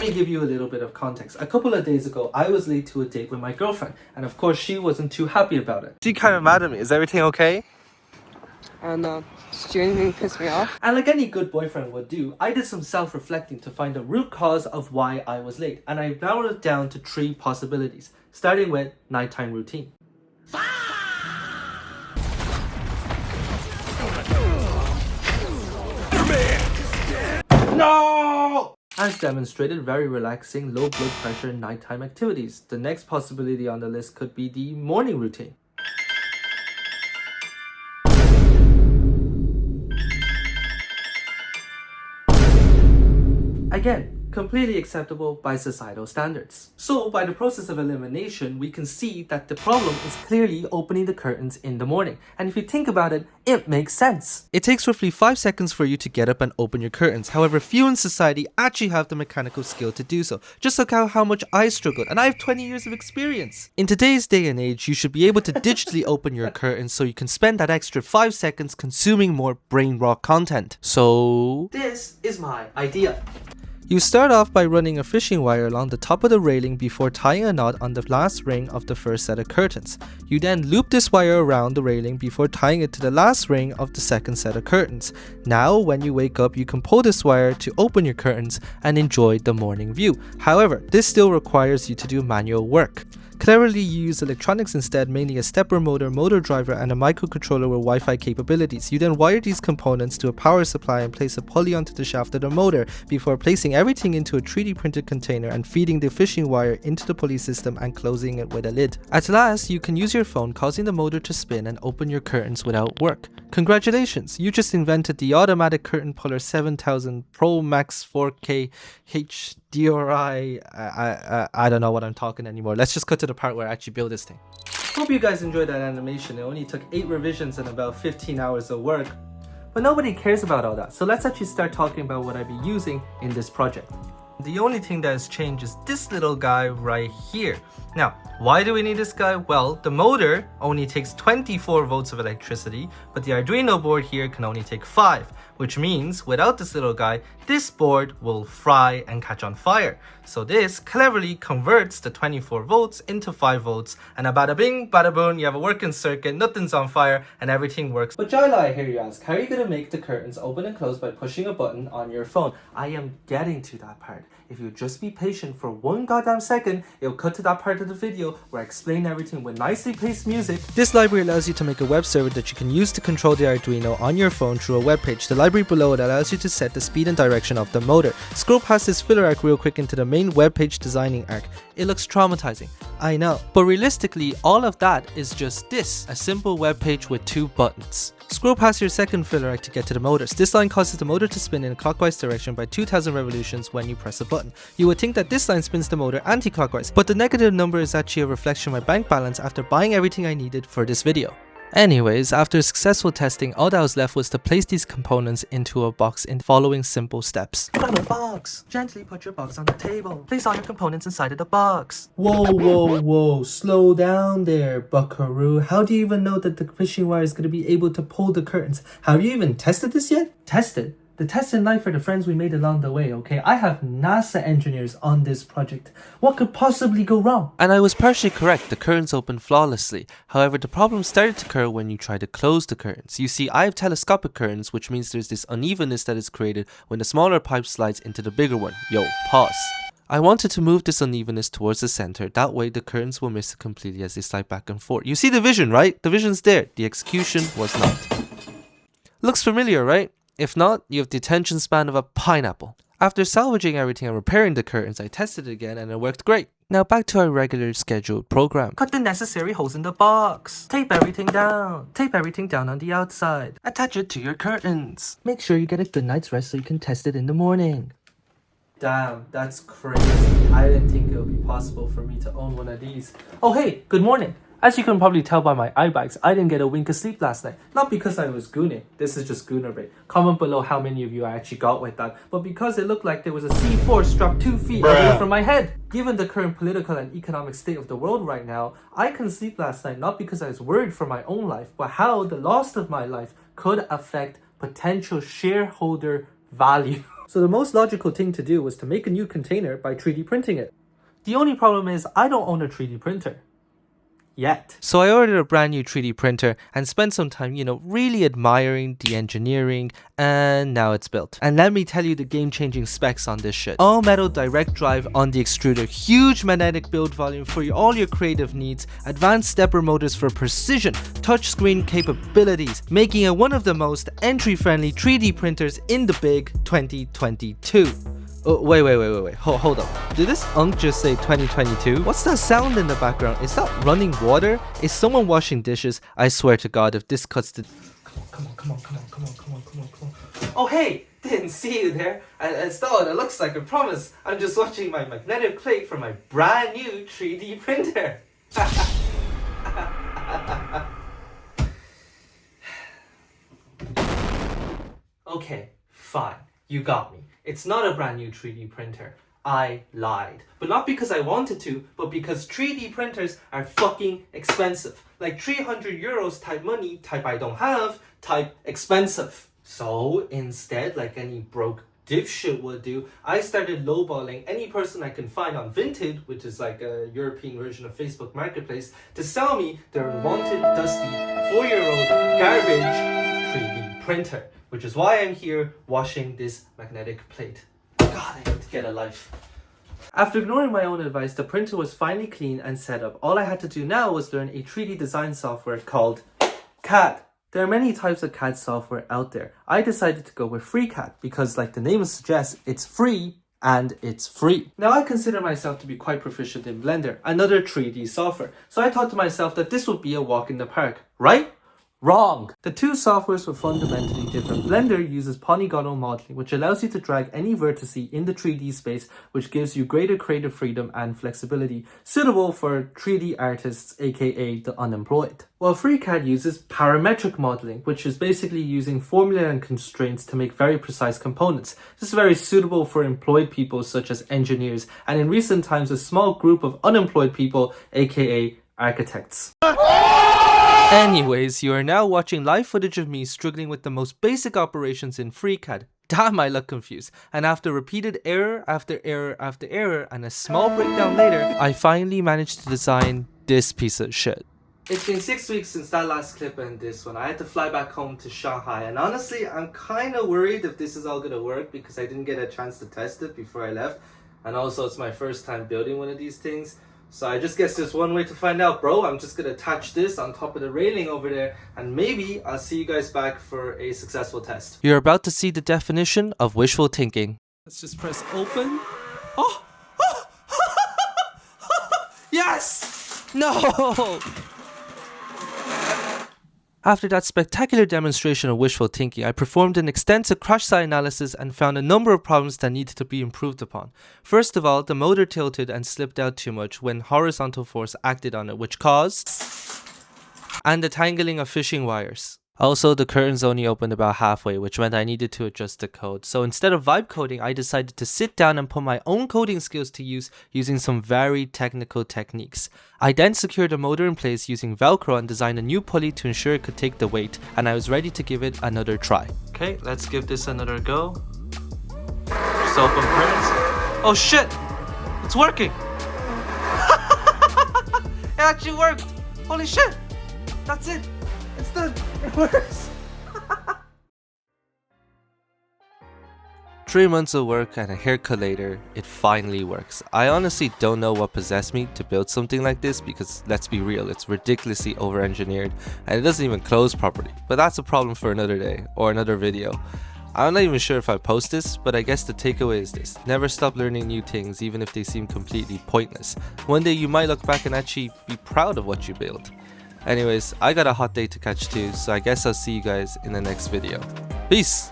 me give you a little bit of context. A couple of days ago, I was late to a date with my girlfriend, and of course, she wasn't too happy about it. She kind of mad at me. Is everything okay? I don't know. Did anything piss me off? And like any good boyfriend would do, I did some self-reflecting to find the root cause of why I was late, and I narrowed it down to 3 possibilities, starting with nighttime routine. No! As demonstrated, very relaxing, low blood pressure nighttime activities. The next possibility on the list could be the morning routine. Again, completely acceptable by societal standards. So, by the process of elimination, we can see that the problem is clearly opening the curtains in the morning. And if you think about it, it makes sense. It takes roughly 5 seconds for you to get up and open your curtains. However, few in society actually have the mechanical skill to do so. Just look how much I struggled, and I have 20 years of experience. In today's day and age, you should be able to digitally open your curtains so you can spend that extra 5 seconds consuming more brain rot content. So, This is my idea. you start off by running a fishing wire along the top of the railing before tying a knot on the last ring of the first set of curtains. You then loop this wire around the railing before tying it to the last ring of the second set of curtains. Now, when you wake up, you can pull this wire to open your curtains and enjoy the morning view. However, this still requires you to do manual work. Cleverly, you use electronics instead, mainly a stepper motor, motor driver, and a microcontroller with Wi-Fi capabilities. You then wire these components to a power supply and place a pulley onto the shaft of the motor before placing everything into a 3D printed container and feeding the fishing wire into the pulley system and closing it with a lid. At last, you can use your phone, causing the motor to spin and open your curtains without work. Congratulations, you just invented the automatic curtain puller 7000 Pro Max 4K HDRI. I don't know what I'm talking anymore. Let's just cut to the part where I actually build this thing. Hope you guys enjoyed that animation. It only took 8 revisions and about 15 hours of work. But nobody cares about all that. So let's actually start talking about what I'd be using in this project. The only thing that has changed is this little guy right here. Now, why do we need this guy? Well, the motor only takes 24 volts of electricity, but the Arduino board here can only take 5, which means without this little guy, this board will fry and catch on fire. So this cleverly converts the 24 volts into 5 volts, and a bada bing, bada boom, you have a working circuit, nothing's on fire, and everything works. But Jyla, I hear you ask, how are you going to make the curtains open and close by pushing a button on your phone? I am getting to that part. If you just be patient for 1 goddamn second, it'll cut to that part of the video where I explain everything with nicely paced music. This library allows you to make a web server that you can use to control the Arduino on your phone through a web page. The library below it allows you to set the speed and direction of the motor. Scroll past this filler arc real quick into the main web page designing arc. It looks traumatizing, I know, but realistically all of that is just this, a simple web page with 2 buttons. Scroll past your second filler arc to get to the motors. This line causes the motor to spin in a clockwise direction by 2000 revolutions when you press a button. You would think that this line spins the motor anti-clockwise, but the negative number is actually a reflection of my bank balance after buying everything I needed for this video. Anyways, after successful testing, all that was left was to place these components into a box in the following simple steps. Grab a box. Gently put your box on the table. Place all your components inside of the box. Whoa, slow down there, buckaroo. How do you even know that the fishing wire is going to be able to pull the curtains? Have you even tested this yet? Tested? The test in life are the friends we made along the way, okay? I have NASA engineers on this project. What could possibly go wrong? And I was partially correct, the curtains opened flawlessly. However, the problem started to occur when you try to close the curtains. You see, I have telescopic curtains, which means there's this unevenness that is created when the smaller pipe slides into the bigger one. Yo, pause. I wanted to move this unevenness towards the center, that way the curtains will miss it completely as they slide back and forth. You see the vision, right? The vision's there, the execution was not. Looks familiar, right? If not, you have the attention span of a pineapple. After salvaging everything and repairing the curtains, I tested it again and it worked great. Now back to our regular scheduled program. Cut the necessary holes in the box. Tape everything down. Tape everything down on the outside. Attach it to your curtains. Make sure you get a good night's rest so you can test it in the morning. Damn, that's crazy. I didn't think it would be possible for me to own one of these. Oh hey, good morning. As you can probably tell by my eye bags, I didn't get a wink of sleep last night. Not because I was gooning, this is just gooner bait. Comment below how many of you I actually got with that, but because it looked like there was a C4 strapped 2 feet away from my head. Given the current political and economic state of the world right now, I couldn't sleep last night not because I was worried for my own life, but how the loss of my life could affect potential shareholder value. So the most logical thing to do was to make a new container by 3D printing it. The only problem is I don't own a 3D printer. Yet. So I ordered a brand new 3D printer and spent some time, really admiring the engineering, and now it's built. And let me tell you the game-changing specs on this shit. All metal direct drive on the extruder, huge magnetic build volume for all your creative needs, advanced stepper motors for precision, touchscreen capabilities, making it one of the most entry-friendly 3D printers in the big 2022. Oh, wait, hold up. Did this unk just say 2022? What's that sound in the background? Is that running water? Is someone washing dishes? I swear to God, if this cuts the... Come on. Oh, hey, didn't see you there. And still, it looks like, I promise, I'm just watching my magnetic plate for my brand new 3D printer. Okay, fine, you got me. It's not a brand new 3D printer. I lied. But not because I wanted to, but because 3D printers are fucking expensive. Like 300 euros type money, type I don't have, type expensive. So instead, like any broke dipshit would do, I started lowballing any person I can find on Vinted, which is like a European version of Facebook Marketplace, to sell me their wanted, dusty, 4-year-old garbage 3D printer. Which is why I'm here washing this magnetic plate. God, I need to get a life. After ignoring my own advice, the printer was finally clean and set up. All I had to do now was learn a 3D design software called CAD. There are many types of CAD software out there. I decided to go with FreeCAD because, like the name suggests, it's free and it's free. Now I consider myself to be quite proficient in Blender, another 3D software. So I thought to myself that this would be a walk in the park, right? Wrong! The two softwares were fundamentally different. Blender uses polygonal modeling, which allows you to drag any vertice in the 3D space, which gives you greater creative freedom and flexibility, suitable for 3D artists, aka the unemployed. While FreeCAD uses parametric modeling, which is basically using formula and constraints to make very precise components. This is very suitable for employed people such as engineers, and in recent times a small group of unemployed people, aka architects. Anyways, you are now watching live footage of me struggling with the most basic operations in FreeCAD. Damn, I look confused. And after repeated error after error after error and a small breakdown later, I finally managed to design this piece of shit. It's been 6 weeks since that last clip and this one. I had to fly back home to Shanghai, and honestly, I'm kind of worried if this is all gonna work because I didn't get a chance to test it before I left. And also, it's my first time building one of these things. So I just guess there's one way to find out, bro. I'm just gonna attach this on top of the railing over there, and maybe I'll see you guys back for a successful test. You're about to see the definition of wishful thinking. Let's just press open. Oh! Yes! No! After that spectacular demonstration of wishful thinking, I performed an extensive crash site analysis and found a number of problems that needed to be improved upon. First of all, the motor tilted and slipped out too much when horizontal force acted on it, which caused... and the tangling of fishing wires. Also, the curtains only opened about halfway, which meant I needed to adjust the code. So instead of vibe coding, I decided to sit down and put my own coding skills to use using some very technical techniques. I then secured the motor in place using Velcro and designed a new pulley to ensure it could take the weight, and I was ready to give it another try. Okay, let's give this another go. Just open curtains. Oh shit! It's working! It actually worked! Holy shit! That's it! It's done! It works! 3 months of work and a haircut later, it finally works. I honestly don't know what possessed me to build something like this because, let's be real, it's ridiculously over-engineered and it doesn't even close properly. But that's a problem for another day or another video. I'm not even sure if I post this, but I guess the takeaway is this: never stop learning new things even if they seem completely pointless. One day you might look back and actually be proud of what you built. Anyways, I got a hot day to catch too, so I guess I'll see you guys in the next video. Peace!